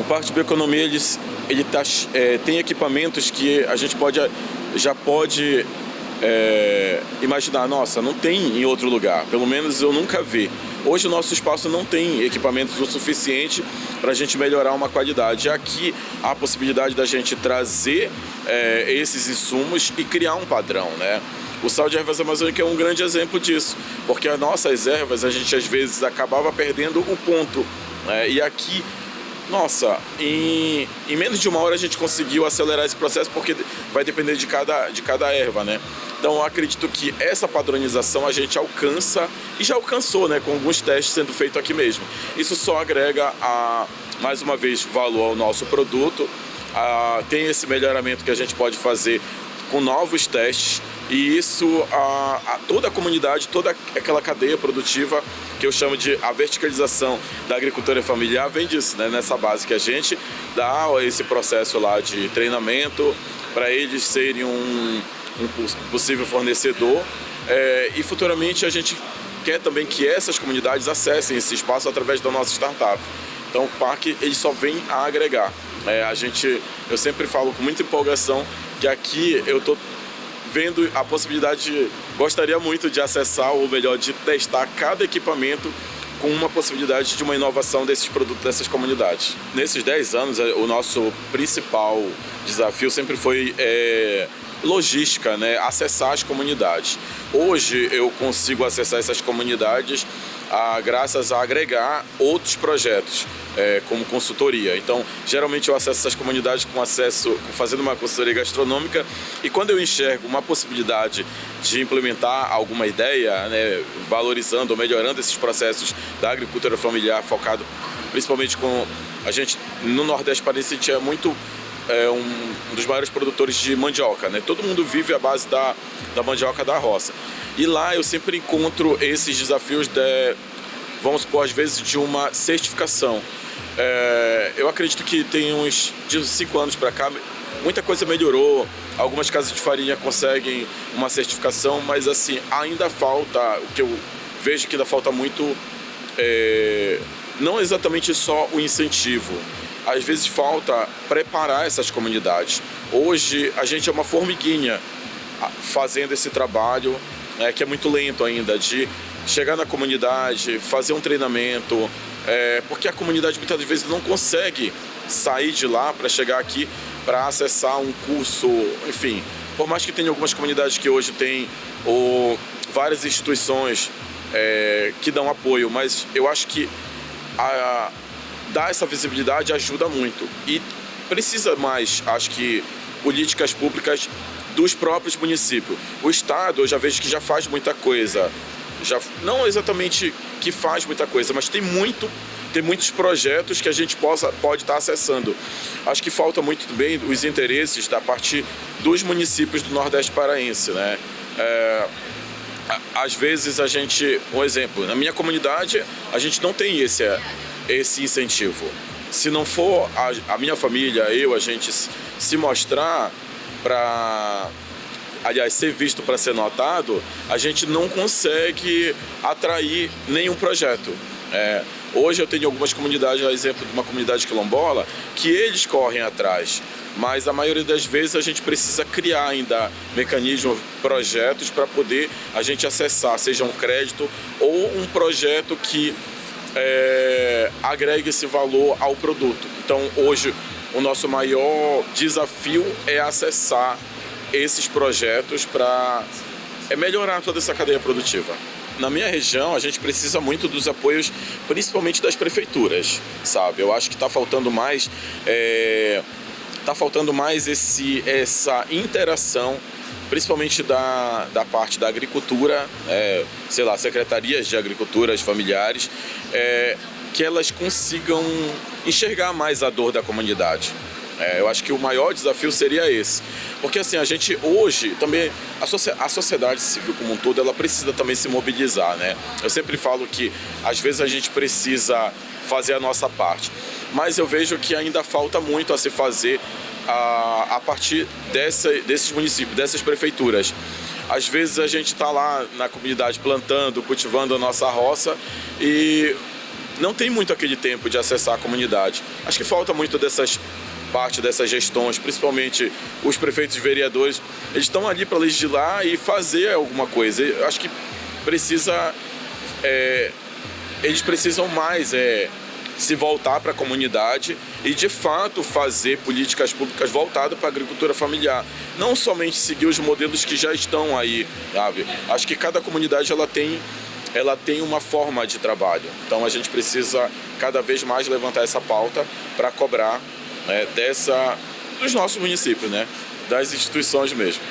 parte de bioeconomia, tem equipamentos que a gente já pode imaginar, nossa, não tem em outro lugar, pelo menos eu nunca vi. Hoje o nosso espaço não tem equipamentos o suficiente para a gente melhorar uma qualidade. Aqui há a possibilidade da gente trazer esses insumos e criar um padrão, né? O sal de ervas amazônicas é um grande exemplo disso, porque as nossas ervas a gente às vezes acabava perdendo o ponto, né? E aqui, nossa, em menos de uma hora a gente conseguiu acelerar esse processo, porque vai depender de cada erva, né? Então eu acredito que essa padronização a gente alcança, e já alcançou, né, com alguns testes sendo feitos aqui mesmo. Isso só agrega, mais uma vez, valor ao nosso produto. Tem esse melhoramento que a gente pode fazer com novos testes, e isso toda a comunidade, toda aquela cadeia produtiva que eu chamo de a verticalização da agricultura familiar vem disso, né? Nessa base que a gente dá esse processo lá de treinamento para eles serem um possível fornecedor, e futuramente a gente quer também que essas comunidades acessem esse espaço através da nossa startup. Então o parque ele só vem a agregar. Eu sempre falo com muita empolgação que aqui eu estou vendo a possibilidade, gostaria muito de acessar, ou melhor, de testar cada equipamento com uma possibilidade de uma inovação desses produtos, dessas comunidades. Nesses 10 anos, o nosso principal desafio sempre foi logística, né? Acessar as comunidades. Hoje eu consigo acessar essas comunidades graças a agregar outros projetos, como consultoria. Então, geralmente eu acesso essas comunidades fazendo uma consultoria gastronômica, e quando eu enxergo uma possibilidade de implementar alguma ideia, né, valorizando ou melhorando esses processos da agricultura familiar, focado principalmente com a gente no Nordeste Paraense, a gente é muito um dos maiores produtores de mandioca, né? Todo mundo vive à base da mandioca da roça. E lá eu sempre encontro esses desafios vamos supor, às vezes, de uma certificação. Eu acredito que tem de 5 anos para cá, muita coisa melhorou. Algumas casas de farinha conseguem uma certificação, mas assim, ainda falta, o que eu vejo que ainda falta muito, não exatamente só o incentivo. Às vezes falta preparar essas comunidades. Hoje a gente é uma formiguinha fazendo esse trabalho, que é muito lento ainda, de chegar na comunidade, fazer um treinamento, porque a comunidade muitas vezes não consegue sair de lá para chegar aqui para acessar um curso, enfim. Por mais que tenha algumas comunidades que hoje têm várias instituições que dão apoio, mas eu acho que dar essa visibilidade ajuda muito, e precisa mais, acho que, políticas públicas dos próprios municípios. O Estado, eu já vejo que já faz muita coisa, não exatamente que faz muita coisa, mas tem muitos projetos que a gente pode estar acessando. Acho que falta muito bem os interesses da parte dos municípios do Nordeste Paraense, né? Às vezes um exemplo, na minha comunidade a gente não tem esse incentivo. Se não for a minha família, a gente se mostrar ser visto para ser notado, a gente não consegue atrair nenhum projeto. Hoje eu tenho algumas comunidades, a exemplo de uma comunidade quilombola, que eles correm atrás, mas a maioria das vezes a gente precisa criar ainda mecanismos, projetos para poder a gente acessar, seja um crédito ou um projeto que agregue esse valor ao produto. Então hoje o nosso maior desafio é acessar esses projetos para melhorar toda essa cadeia produtiva. Na minha região a gente precisa muito dos apoios, principalmente das prefeituras, sabe? Eu acho que está faltando mais essa interação, principalmente da parte da agricultura, sei lá, secretarias de agriculturas familiares, que elas consigam enxergar mais a dor da comunidade. Eu acho que o maior desafio seria esse. Porque assim, a gente hoje também, a sociedade civil como um todo, ela precisa também se mobilizar, né? Eu sempre falo que às vezes a gente precisa fazer a nossa parte, mas eu vejo que ainda falta muito a se fazer a partir desses municípios, dessas prefeituras. Às vezes a gente está lá na comunidade plantando, cultivando a nossa roça, e não tem muito aquele tempo de acessar a comunidade. Acho que falta muito parte dessas gestões, principalmente os prefeitos e vereadores. Eles estão ali para legislar e fazer alguma coisa. Eu acho que eles precisam mais se voltar para a comunidade e, de fato, fazer políticas públicas voltadas para a agricultura familiar. Não somente seguir os modelos que já estão aí, sabe? Acho que cada comunidade ela tem uma forma de trabalho. Então, a gente precisa cada vez mais levantar essa pauta para cobrar dos nossos municípios, né? Das instituições mesmo.